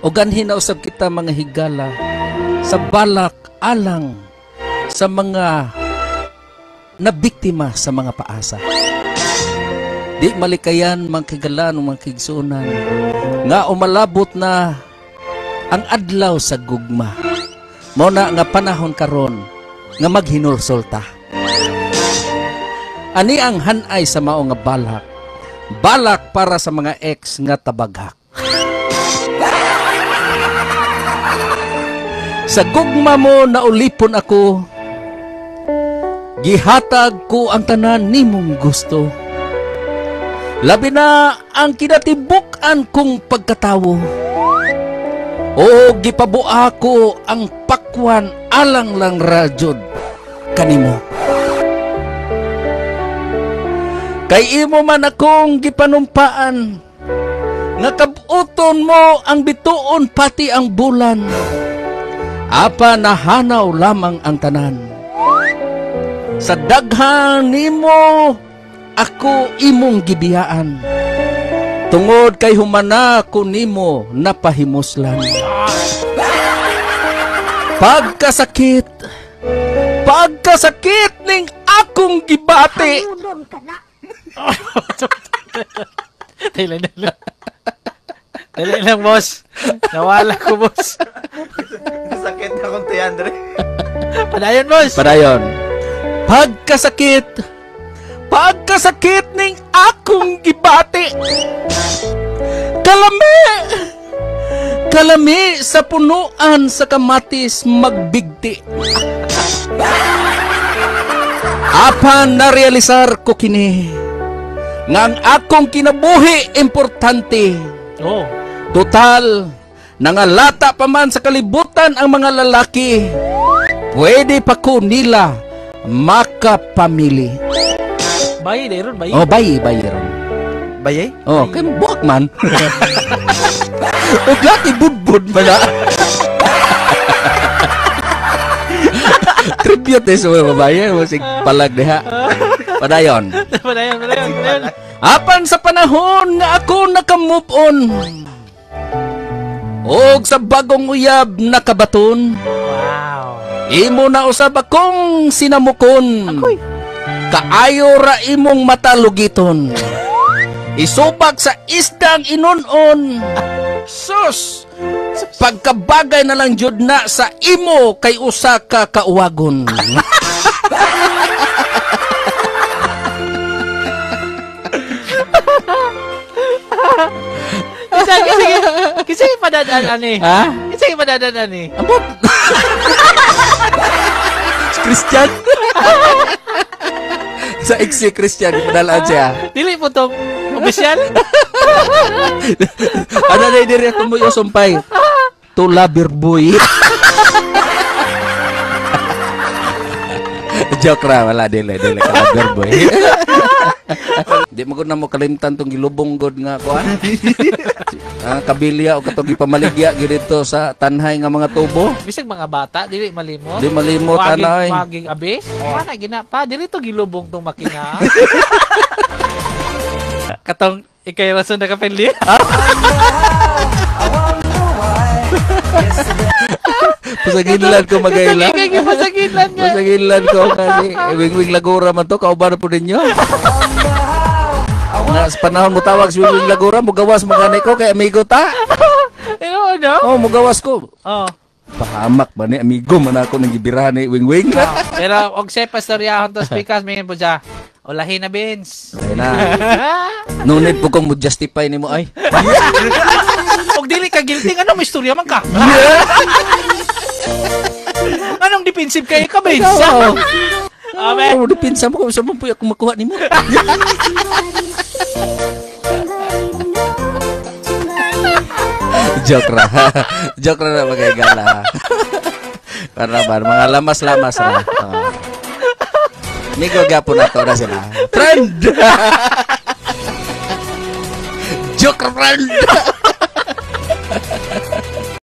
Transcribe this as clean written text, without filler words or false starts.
O ganhin na usab kita mga higala sa balak alang sa mga nabiktima sa mga paasa. Di malikayan mga kagalan o mga kigsunan nga umalabot na ang adlaw sa gugma. Muna nga panahon karon nga maghinulsulta. Ani ang hanay sa mao nga balak. Balak para sa mga ex nga tabaghak. Sa gugma mo na ulipon ako, gihatag ko ang tanan nimong gusto. Labi na ang kinatibuk-an kong pagkatawo. O gipabua ko ang pakwan alang lang radyod kanimo. Kay imo man akong gipanumpaan, nga kabuton mo ang bituon pati ang bulan. Apa nahanaw lamang ang tanan. Sa daghan nimo ako imong gibiyaan. Tungod kay humana ko nimo napahimuslan. Pagkasakit ning akong gibati. Dali lang, boss. Nawala ko, boss. Sakit na kong Andre. Padayon, boss. Padayon. Pagkasakit ning akong gibati. Kalami sa punuan sa kamatis magbigti. Apan narealisar ko kini nga ang akong kinabuhi importante. Oh. Total, nangalata pa man sa kalibutan ang mga lalaki. Pwede pa ko nila makapamili. Bayi, Dayron, bayi. Oh, bayi ron. Bayay? Oh, kay buwak man. O laki budbud man na. Tribute sa mga babae, musik palag diha. Padayon. Apan sa panahon nga ako naka-move on. Og sa bagong uyab nakabaton. Wow. Imo na usab akong sinamukon. Ako'y. Kaayo ra imong matalugiton. Isubak sa isdang inunon. Sus! Pagkabagay na lang jud na sa imo kay usa ka kauwagon. Kasi padadaan ani. Ha? Kasi padadaan ani. Ambot. Christian. Sa ex Christian padalaan siya. Dili po tong opisyal. Ano na diri ako mo yung sumpay? Tula birboy. Joke ra, wala dili ka birboy. Di mo gud na mo kalimtan tong gilubong god nga kuan. Kabilya o katong gipamaligya gyud dito sa tanhay nga mga tubo. Bisag mga bata dili malimot. Di malimot anay. Maging abis. Ana gina pa dili to gilubong tong makina. Katong ikay rason na kapili. Pasaginlan ko magayla. Pasaginlan nga. Pasaginlan ko kasi wing-wing lagura man to kauban po ninyo. Nga sa panahon mo tawag si wing-wing lagura, mugawas maganay ko kay amigo ta. Ano? Oh, mugawas ko. Oh. Pahamak ba ni amigo man ako nang gibirahan ni wing-wing. Pero og sa pastoryahon to speakers may po siya. Ulahin na Vince. Ay na. No need po kong mo-justify ni mo ay. Og dili ka guilty ano may istorya man ka. Anong defensive kay ka Vince? Amen. Oh, dipinsa mo kung saan mo po ako makuha ni mo. Joke ra. Joke ra na magagala. Para ba mga lamas-lamas ra. Migo gapon na to na sila. Friend! Joke friend!